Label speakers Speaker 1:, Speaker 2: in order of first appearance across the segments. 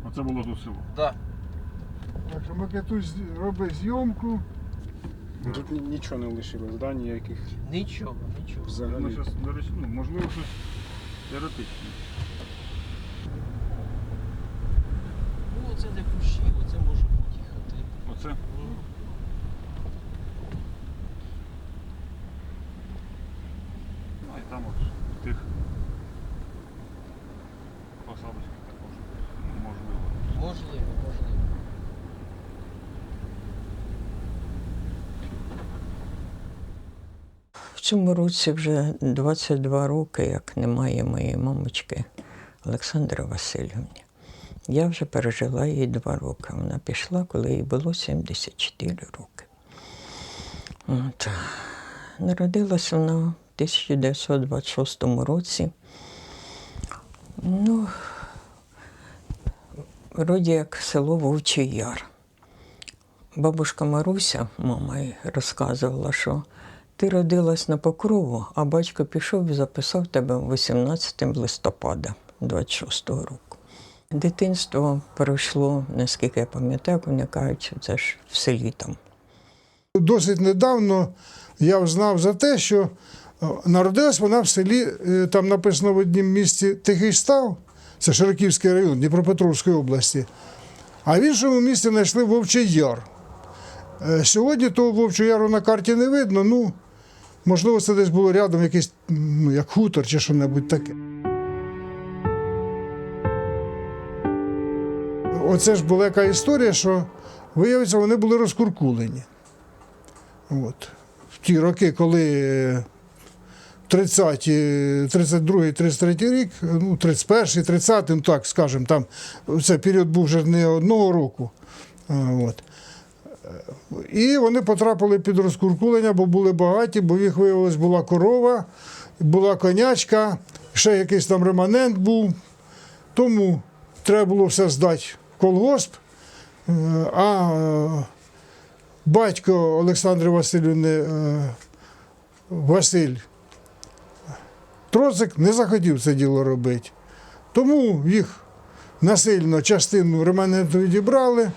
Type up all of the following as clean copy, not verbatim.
Speaker 1: Оце було тут село.
Speaker 2: Так.
Speaker 3: Так що Микитусь робить зйомку.
Speaker 4: Тут нічого не лишилось, да, ніяких
Speaker 2: Нічого.
Speaker 1: Воно
Speaker 4: взагалі.
Speaker 1: зараз, до речі, ну, можливо, щось теоретичне.
Speaker 2: Ну, оце де кущі, оце може бути і хати.
Speaker 1: Оце? Ну і там от тих посадочках також можливо.
Speaker 2: Можливо.
Speaker 5: В цьому році вже 22 роки, як немає моєї мамочки Олександри Васильівни. Я вже пережила її 2 роки. Вона пішла, коли їй було 74 роки. От. Народилась вона в 1926 році. Ну, вроді як село Вовчий Яр. Бабушка Маруся, мама, їй розказувала, що ти родилась на Покрову, а батько пішов і записав тебе 18 листопада 26-го року. Дитинство пройшло, наскільки я пам'ятаю, вони кажуть, це ж в селі там.
Speaker 3: Досить недавно я знав за те, що народилась вона в селі, там написано в одному місці Тихий Став, це Широківський район Дніпропетровської області, а в іншому місці знайшли Вовчий Яр. Сьогодні того Вовчого Яру на карті не видно, ну, можливо, це десь було рядом якийсь, ну, як хутор чи що-небудь таке. Оце ж була яка історія, що, виявиться, вони були розкуркулені. От. В ті роки, коли 32-й, 33-й рік, ну, 31-й, 30-й, ну, так, скажімо, там, це період був вже не одного року. От. І вони потрапили під розкуркулення, бо були багаті, бо в їх, виявилось, була корова, була конячка, ще якийсь там реманент був. Тому треба було все здати в колгосп. А батько Олександри Васильівни Василь Троцик не захотів це діло робити. Тому їх насильно частину реманенту відібрали.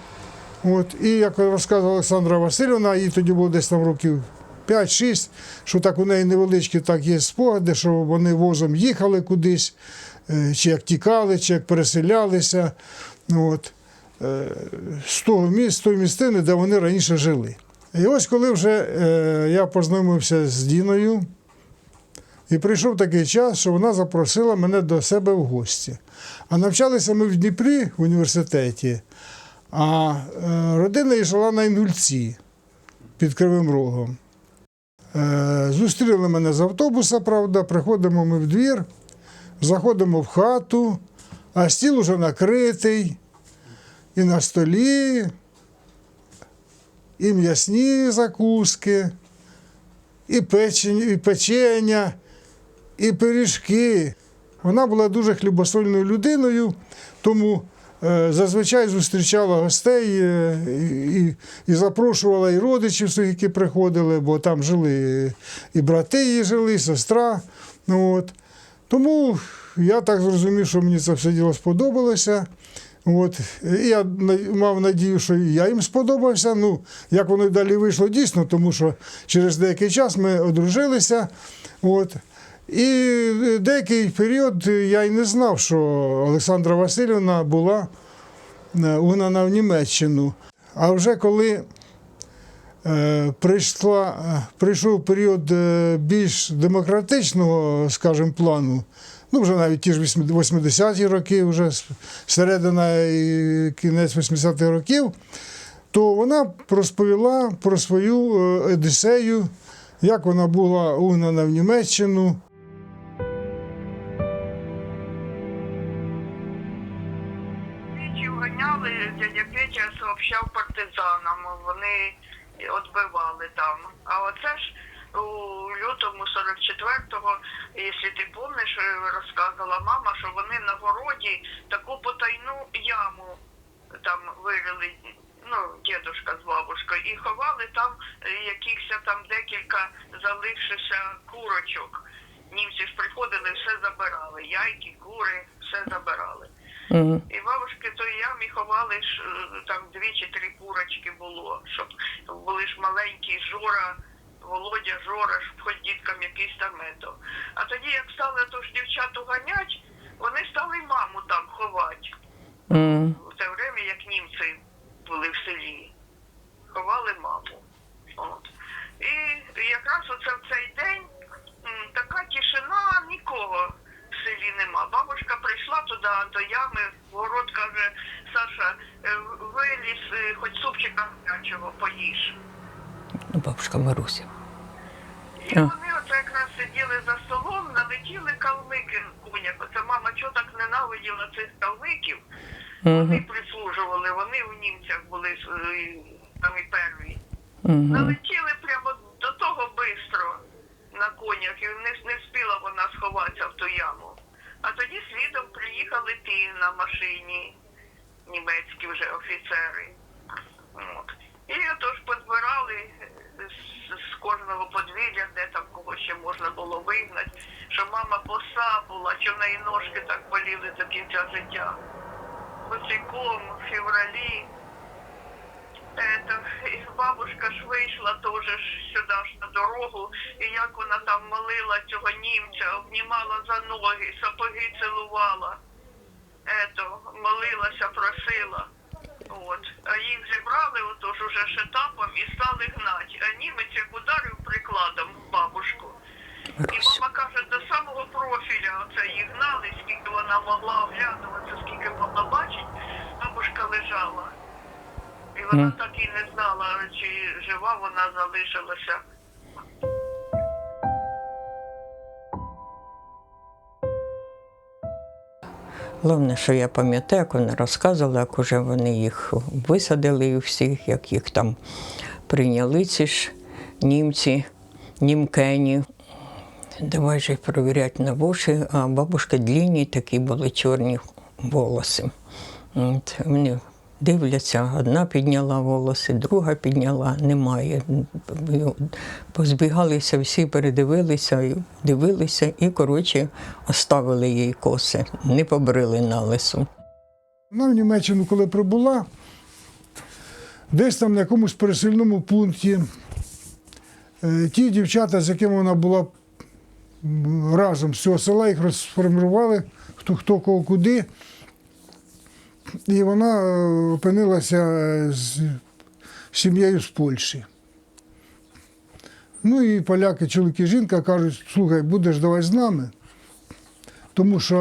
Speaker 3: От, і, як розказувала Олександра Васильівна, їй тоді було десь там років 5-6, що так у неї невеличкі так є спогади, що вони возом їхали кудись, чи як тікали, чи як переселялися. От, з тої місцини, де вони раніше жили. І ось коли вже я познайомився з Діною, і прийшов такий час, що вона запросила мене до себе в гості. А навчалися ми в Дніпрі в університеті, а родина її жила на Інгульці під Кривим Рогом. Зустріли мене з автобуса, правда, приходимо ми в двір, заходимо в хату, а стіл уже накритий, і на столі, і м'ясні закуски, і печення, і пиріжки. Вона була дуже хлібосольною людиною, тому зазвичай зустрічала гостей і запрошувала і родичів своїх, які приходили, бо там жили і брати її жили, і сестра. От. Тому я так зрозумів, що мені це все діло сподобалося. От. І я мав надію, що і я їм сподобався. Ну, як воно й далі вийшло дійсно, тому що через деякий час ми одружилися. От. І деякий період я й не знав, що Олександра Васильівна була угнана в Німеччину. А вже коли прийшов період більш демократичного, скажімо, плану, ну вже навіть ті ж 80-ті роки, вже середина і кінець 80-х років, то вона розповіла про свою одіссею, як вона була угнана в Німеччину.
Speaker 6: Ганяли, дядя Петя сообщав партизанам, вони відбивали там. А оце ж у лютому 44-го, якщо ти пам'ятаєш, розказувала мама, що вони на городі таку потайну яму там вирили, ну, дідушка з бабушкою, і ховали там якихось там декілька залившихся курочок. Німці ж приходили, все забирали, яйки, кури, все забирали. І бабушки той ямі мамі ховали ж там 2 чи 3 курочки було, щоб були ж маленькі Жора, Володя, Жора, щоб хоч діткам якийсь там ето. А тоді, як стали то ж дівчату ганять, вони стали маму там ховати. В те время, як німці були в селі. Ховали маму. От. І якраз оце в цей день така тишина, нікого в селі нема. Бабушка прийшла туди до ями, в город каже: Саша, виліз, хоч супчика гарячого поїж.
Speaker 5: Бабушка Маруся.
Speaker 6: І вони оце якраз сиділи за столом, налетіли калмики куняк. Оце мама чого так ненавиділа цих калмиків. Вони прислужували, вони у німцях були самі перві. Налетіли прямо до того бистро на конях, і не встигла вона сховатися в ту яму. А тоді слідом приїхали ті на машині, німецькі вже офіцери. От. І отож підбирали з кожного подвір'я, де там кого ще можна було вигнати, що мама боса була, що в неї ножки так боліли до кінця життя. Босиком, в февралі. І бабушка ж вийшла теж сюди ж на дорогу, і як вона там молила цього німця, обнімала за ноги, сапоги цілувала, молилася, просила. От. А їх зібрали отож уже шетапом і стали гнати. А німець як ударив прикладом в бабушку. І мама каже, до самого профіля оце їх гнали, скільки вона могла оглядуватися, скільки могла бачити, бабушка лежала. І вона так і не знала, чи жива вона залишилася.
Speaker 5: Головне, що я пам'ятаю, як вона розказувала, як уже вони їх висадили всіх, як їх там прийняли ці ж німці, німкені. Давай же перевіряти на вуші, а бабушка длінні такі були чорні волоси. От, вони дивляться, одна підняла волоси, друга підняла, немає. Позбігалися всі, передивилися, дивилися і, коротше, оставили їй коси, не побрили на лису.
Speaker 3: Вона в Німеччину, коли прибула, десь там на якомусь пересильному пункті, ті дівчата, з якими вона була разом з цього села, їх розформували, хто кого куди. І вона опинилася з сім'єю з Польщі. Ну і поляки, чоловік і жінка кажуть: слухай, будеш давай з нами, тому що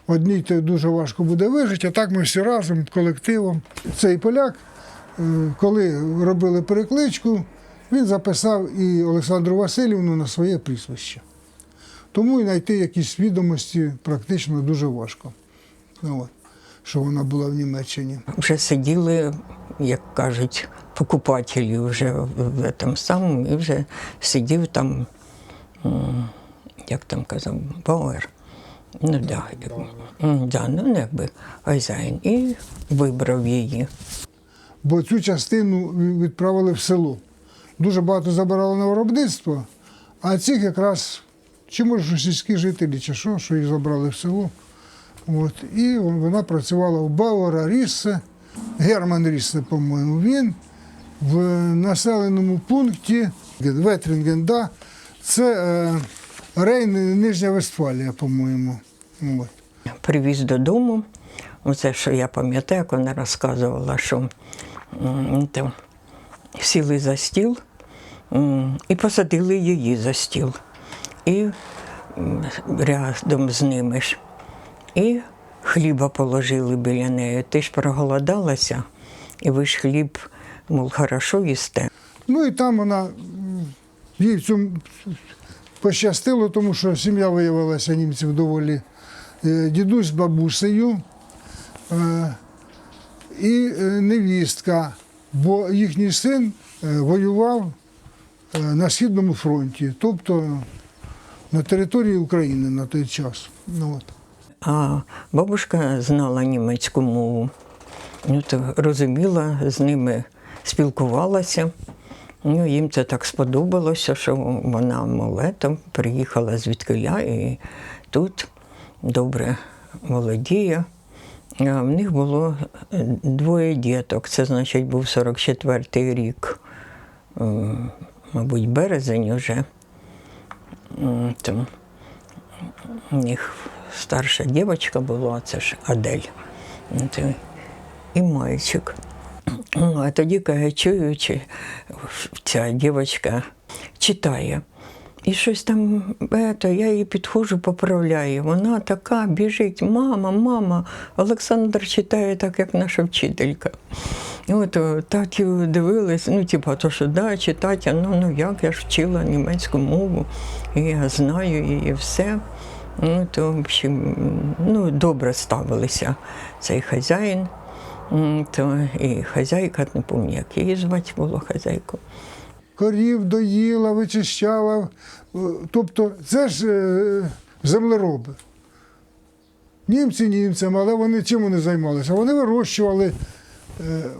Speaker 3: одній то дуже важко буде вижити, а так ми всі разом, колективом. Цей поляк, коли робили перекличку, він записав і Олександру Васильівну на своє прізвище. Тому і знайти якісь відомості практично дуже важко. От. Що вона була в Німеччині.
Speaker 5: Вже сиділи, як кажуть, покупателі вже в тому самому, і вже сидів там, як там казав, Бауер. Ну, ну, якби хазяїн. І вибрав її.
Speaker 3: Бо цю частину відправили в село. Дуже багато забирали на виробництво, а цих якраз, чи може сільські жителі, чи що їх забрали в село. От. І вона працювала у Бауера Ріссе, Герман Ріссе, по-моєму, він в населеному пункті Ветрінген, це Рейн, Нижня Вестфалія, по-моєму. От.
Speaker 5: Привіз додому, оце, що я пам'ятаю, як вона розказувала, що там, сіли за стіл і посадили її за стіл. І рядом з ними ж. І хліба положили біля неї. Ти ж проголодалася, і ви ж хліб, мов, хорошо їсте.
Speaker 3: Ну і там вона, їй в цьому пощастило, тому що сім'я виявилася німців доволі. Дідусь з бабусею і невістка, бо їхній син воював на Східному фронті, тобто на території України на той час. Ну, от.
Speaker 5: А бабушка знала німецьку мову, ну, то розуміла, з ними спілкувалася. Ну, їм це так сподобалося, що вона молетом приїхала звідкиля і тут добре володіє А в них було 2 діток. Це, значить, був 44-й рік, мабуть, березень уже. Там у них старша дівчинка була, це ж Адель. І мальчик. А тоді, каже, чуючи, ця дівчинка читає. І щось там, я її підходжу, поправляю. Вона така біжить: мама, мама. Олександр читає так, як наша вчителька. І от так дивились, то що, да, читати, як, я ж вчила німецьку мову, і я знаю її все. То, в общем, добре ставилися цей хазяїн. І хазяйка, не пам'ятаю, як її звати було хазяйку.
Speaker 3: Корів доїла, вичищала. Тобто це ж землероби. Німці німцям, але вони чим вони займалися? Вони вирощували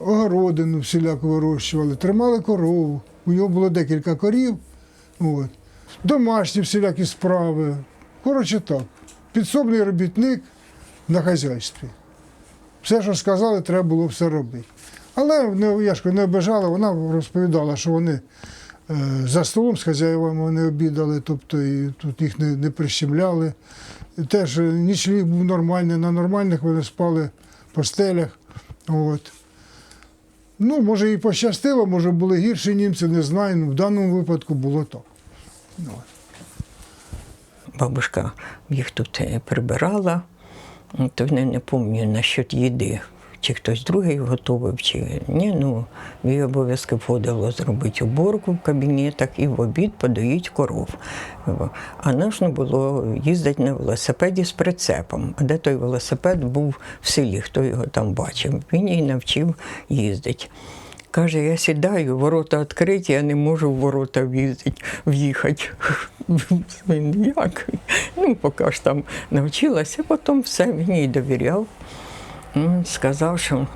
Speaker 3: огородину, всіляку вирощували, тримали корову. У нього було декілька корів. От. Домашні всілякі справи. Коротше так, підсобний робітник на хазяйстві. Все, що сказали, треба було все робити. Але я ж не обижала, вона розповідала, що вони за столом з хазяївами вони обідали, тобто і тут їх не прищемляли. Теж нічліг був нормальний, на нормальних вони спали в постелях. От. Може і пощастило, може були гірші німці, не знаю, в даному випадку було так.
Speaker 5: Бабушка їх тут прибирала, то не пам'ятаю насчет їди, чи хтось другий готував, чи ні. Їй обов'язки входило зробити уборку в кабінетах і в обід подоїть коров. А нужно було їздити на велосипеді з прицепом. А де той велосипед був в селі, хто його там бачив. Він її навчив їздити. Каже, я сідаю, ворота відкриті, я не можу в ворота в'їхати. Як? Поки ж там навчилася, потім все, він їй довіряв. Сказав, що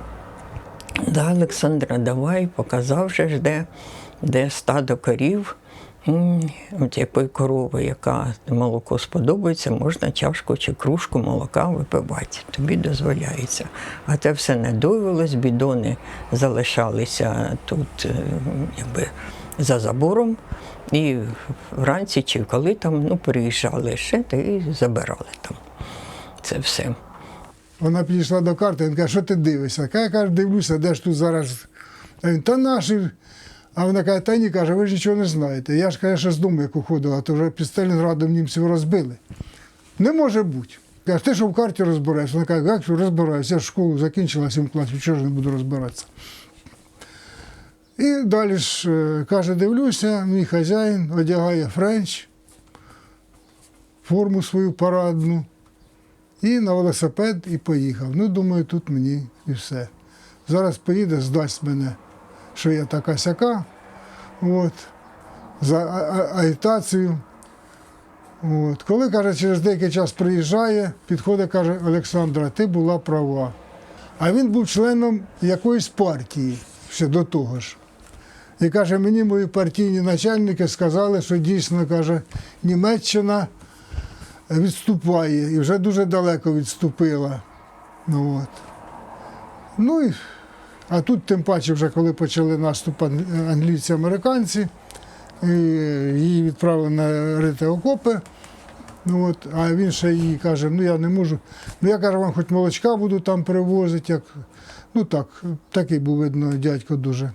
Speaker 5: да, Олександра, давай, показав же, де стадо корів. От якої корови, яка молоко сподобається, можна чашку чи кружку молока випивати. Тобі дозволяється. А це все не довелось, бідони залишалися тут за забором. І вранці чи коли там приїжджали ще, та і забирали там це все.
Speaker 3: Вона підійшла до карти, він каже, що ти дивишся? Я каже, дивлюся, де ж тут зараз. А він, та наші. А вона каже, та ні, каже, ви ж нічого не знаєте. Я ж, каже, ще з дому, як уходила, то вже під Сталінградом німців розбили. Не може бути. Каже, ти що в карті розбираєшся? Вона каже, як що розбираюся? Я ж школу закінчила 7 класів, чого ж не буду розбиратися? І далі ж, каже, дивлюся, мій хазяїн одягає френч, форму свою парадну, і на велосипед і поїхав. Думаю, тут мені і все. Зараз поїде, здасть мене, що я така-сяка, за агітацію. Коли, каже, через деякий час приїжджає, підходить, каже, Олександра, ти була права. А він був членом якоїсь партії ще до того ж. І каже, мені мої партійні начальники сказали, що дійсно, каже, Німеччина відступає і вже дуже далеко відступила. А тут, тим паче, вже коли почали наступ англійці-американці, її відправили на рити окопи, а він ще їй каже, я не можу, я, каже, вам хоч молочка буду там привозити, такий був, видно, дядько дуже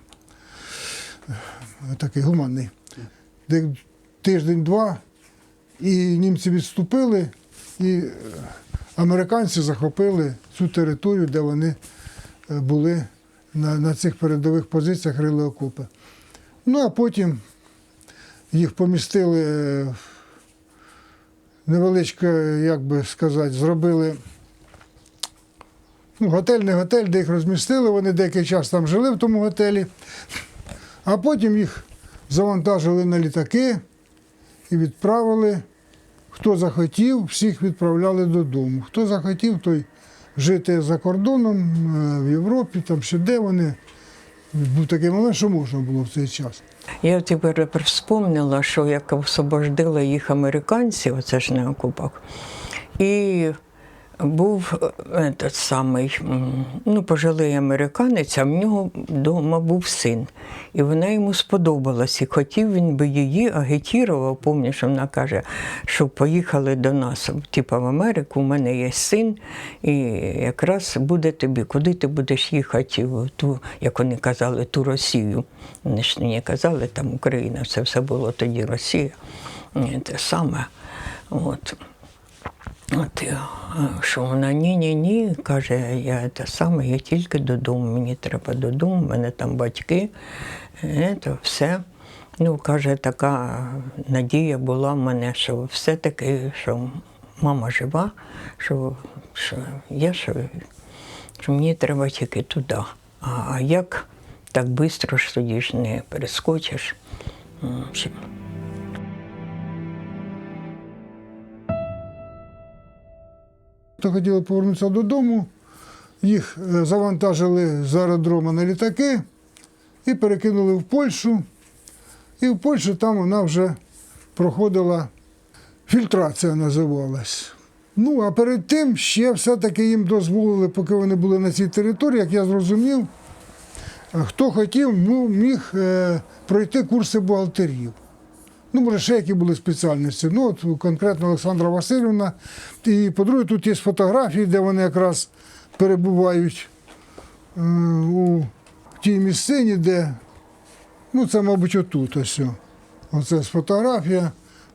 Speaker 3: такий гуманний. Тиждень-два, і німці відступили, і американці захопили цю територію, де вони були на цих передових позиціях, рили окопи. А потім їх помістили невеличко, як би сказати, зробили готель, не готель, де їх розмістили, вони деякий час там жили в тому готелі, а потім їх завантажили на літаки і відправили. Хто захотів, всіх відправляли додому. Хто захотів, той жити за кордоном, в Європі, там ще де вони. Був такий момент, що можна було в цей час.
Speaker 5: Я тепер вспомнила, що як освободили їх американці, оце ж на окопах, і був этот самий, пожилий американець, а в нього вдома був син. І вона йому сподобалась. І хотів він би її агітував, пам'ятаєш, вона каже, що поїхали до нас, типу в Америку, у мене є син, і якраз буде тобі, куди ти будеш їхати в ту, як вони казали, ту Росію. Вони ж не казали, там Україна, це все було тоді Росія. Те саме. От, що вона ні, каже, я те саме, я тільки додому, мені треба додому, в мене там батьки, все. Каже, така надія була в мене, що все-таки, що мама жива, що мені треба тільки туди. А як так швидко ж тоді ж не перескочиш.
Speaker 3: То хотіли повернутися додому, їх завантажили з аеродрому на літаки і перекинули в Польщу. І в Польщі там вона вже проходила, фільтрація називалась. А перед тим ще все-таки їм дозволили, поки вони були на цій території, як я зрозумів, хто хотів, міг пройти курси бухгалтерів. Може, ще які були спеціальності. Конкретно Олександра Васильівна. І, по-друге, тут є фотографії, де вони якраз перебувають у тій місцині, де, це, мабуть, отут ось. Оце фотографія,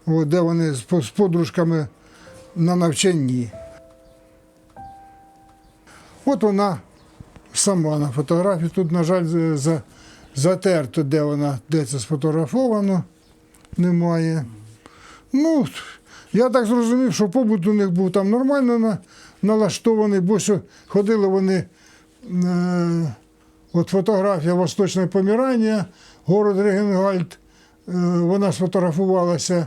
Speaker 3: де вони з подружками на навчанні. От вона сама на фотографії. Тут, на жаль, затерто, де це сфотографовано. Немає. Я так зрозумів, що побут у них був там нормально налаштований, бо що ходили вони, фотографія Восточне Помірання, город Регенгальд, вона сфотографувалася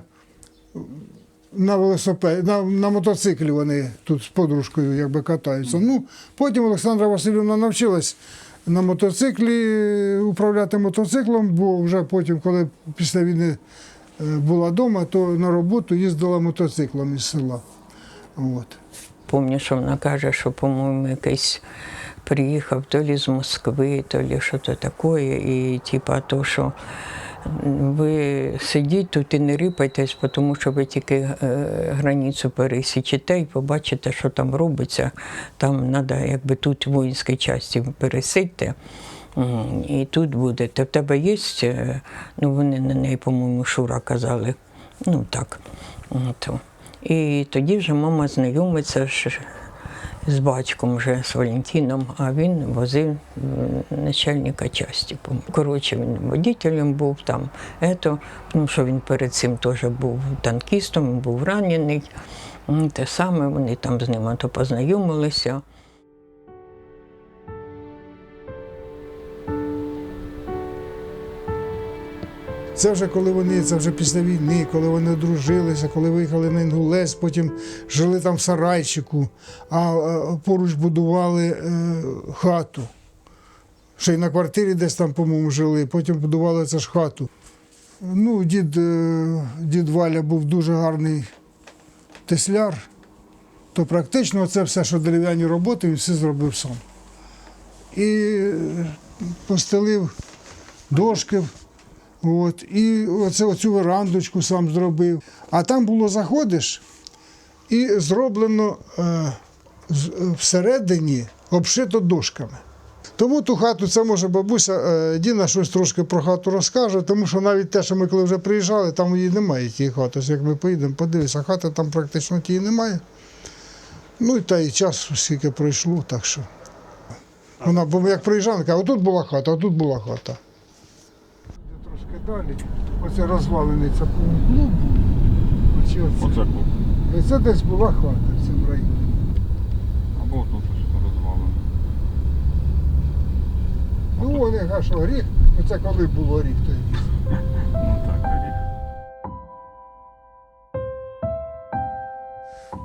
Speaker 3: на велосипеді, на мотоциклі вони тут з подружкою катаються. Потім Олександра Васильівна навчилась на мотоциклі управляти мотоциклом, бо вже потім, коли після війни була вдома, то на роботу їздила мотоциклом із села.
Speaker 5: Пам'ятаю, що вона каже, що, по-моєму, якийсь приїхав то лі з Москви, то лі що то таке, і то, що ви сидіть тут і не рипайтесь, тому що ви тільки границю пересічете і побачите, що там робиться. Там треба, тут воїнській часті пересидьте, і тут будете. В тебе є, вони на неї, по-моєму, Шура казали, так. І тоді вже мама знайомиться з батьком вже, з Валентином, а він возив начальника часті. Коротше, він водителем був там, тому що він перед цим теж був танкістом, був ранений. Те саме, вони там з ним познайомилися.
Speaker 3: Це вже це вже після війни, коли вони одружилися, коли виїхали на Інгулець, потім жили там в сарайчику, а поруч будували хату. Ще й на квартирі десь там, по-моєму, жили, потім будували це ж хату. Дід Валя був дуже гарний тесляр, то практично це все, що дерев'яні роботи, він все зробив сам. І постелив дошки. І оцю верандочку сам зробив. А там було, заходиш, і зроблено всередині обшито дошками. Тому ту хату, це може бабуся Діна щось трошки про хату розкаже, тому що навіть те, що ми коли вже приїжджали, там її немає, тієї хати. Ось як ми поїдемо, подивимося, хати там практично тієї немає. І час скільки пройшло, так що. Вона, бо як приїжджали, каже, отут була хата, отут була хата. Далі, оце розвалений це клуб.
Speaker 1: Оце клуб.
Speaker 3: І це десь була хата в цьому районі.
Speaker 1: Або тут щось розвалено.
Speaker 3: Вони кажуть, що гріх, оце коли було рік тоді.
Speaker 1: Так, рік.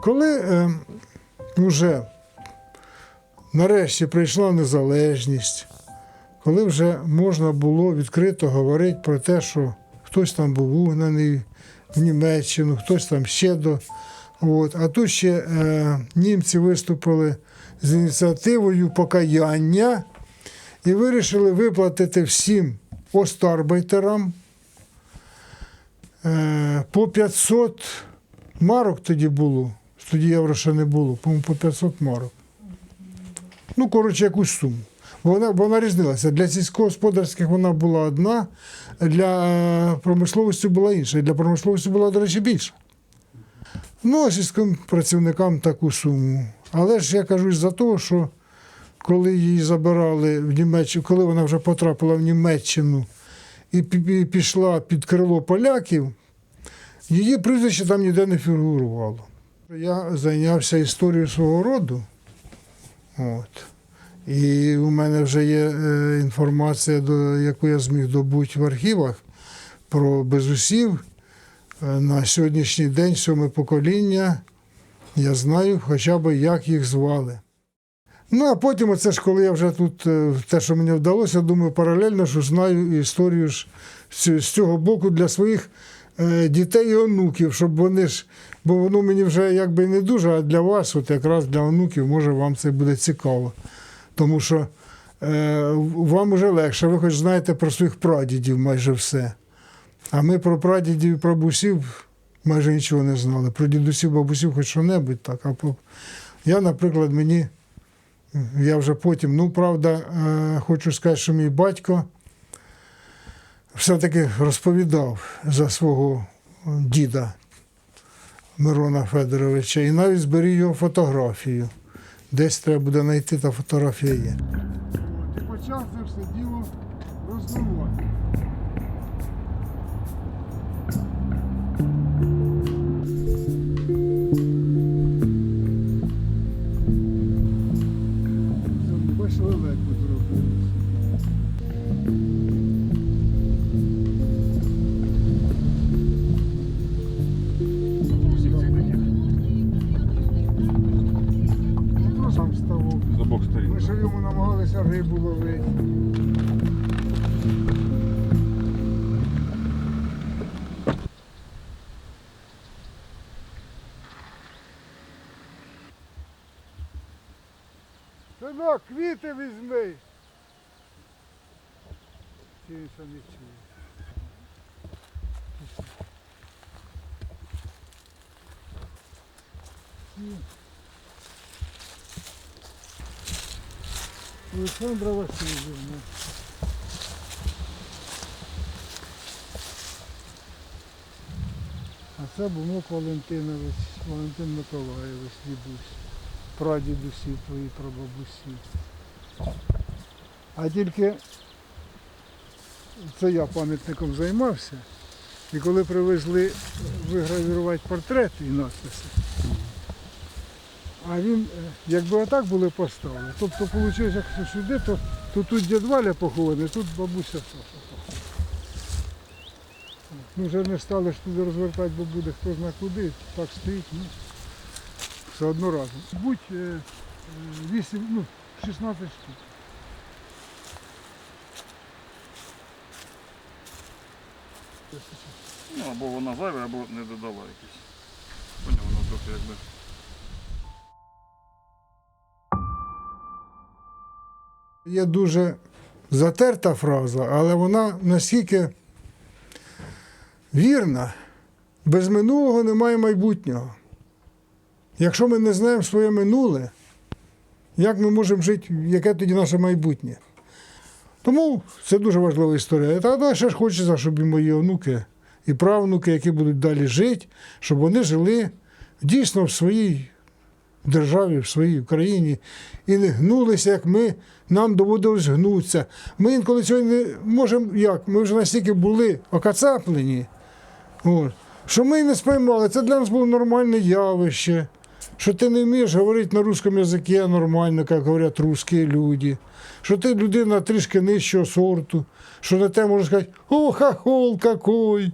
Speaker 3: Коли вже нарешті прийшла незалежність, коли вже можна було відкрито говорити про те, що хтось там був угнаний в Німеччину, хтось там ще до От. А тут ще німці виступили з ініціативою покаяння і вирішили виплатити всім остарбайтерам по 500 марок тоді було. Тоді євро ще не було, по-моєму, по 500 марок. Ну, коротше, якусь суму. Вона різнилася. Для сільськогосподарських вона була одна, для промисловості була інша. І для промисловості була, до речі, більша. Ну, а сільським працівникам таку суму. Але ж я кажу за те, що коли її забирали в Німеччину, коли вона вже потрапила в Німеччину і пішла під крило поляків, її прізвище там ніде не фігурувало. Я зайнявся історією свого роду. От. І у мене вже є інформація, яку я зміг добути в архівах про безусів. На сьогоднішній день 7 покоління я знаю хоча б, як їх звали. Ну, а потім, оце ж, коли я вже тут, те, що мені вдалося, думаю, паралельно, що знаю історію ж з цього боку для своїх дітей і онуків, щоб вони ж, бо воно мені вже якби не дуже, а для вас, от якраз для онуків, може вам це буде цікаво. Тому що вам вже легше, ви хоч знаєте про своїх прадідів майже все. А ми про прадідів і прабусів майже нічого не знали. Про дідусів, бабусів хоч що-небудь так. Я, наприклад, я вже потім, ну, правда, хочу сказати, що мій батько все-таки розповідав за свого діда Мирона Федоровича і навіть зберіг його фотографію. Десь треба буде знайти, та фотографія є. І почав це все діло розвивати. Бачиш, лелеку зробили. Сам ставок.
Speaker 1: З обох сторін.
Speaker 3: Ми ще в йому намагалися рибу ловити. Синок, квіти візьми. Тіша не чує. Олександра Васильівна. А це Бумок Валентинович, Валентин Миколаєвич, дідусь, прадідусі твої, прабабусі. А тільки це я пам'ятником займався, і коли привезли вигравірувати портрети і надписи, а він, якби отак були поставлені, тобто вийшло, якщо сюди, то тут дід Валя похований, тут бабуся Саша похована. Ну, вже не стали ж туди розвертати, бо буде хто зна куди, так стоїть, ну, все одно разом. Будь 16 штук.
Speaker 1: Ну, або вона зайва, або не додала якісь. Поняв, воно трохи якби.
Speaker 3: Є дуже затерта фраза, але вона настільки вірна. Без минулого немає майбутнього. Якщо ми не знаємо своє минуле, як ми можемо жити, яке тоді наше майбутнє? Тому це дуже важлива історія. Та ще ж хочеться, щоб і мої онуки, і правнуки, які будуть далі жити, щоб вони жили дійсно в своїй державі, в своїй Україні, і не гнулися, як нам доводилось гнутися. Ми інколи цього не можемо, як? Ми вже настільки були окацаплені, що ми не сприймали. Це для нас було нормальне явище, що ти не вмієш говорити на русском язикі нормально, як говорять русські люди, що ти людина трішки нижчого сорту, що на те можна сказати, о, хахол какой.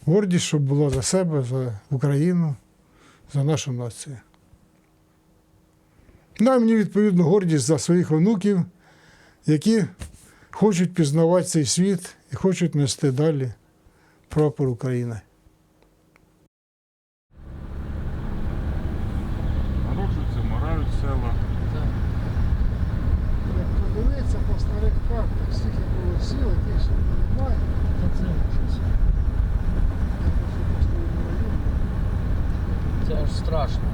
Speaker 3: Гордість, щоб була за себе, за Україну, за нашу націю. Ну, а мені, відповідно, гордість за своїх онуків, які хочуть пізнавати цей світ і хочуть нести далі прапор України. Сили тих немає, то це щось. Я просто постійно район.
Speaker 2: Це аж страшно.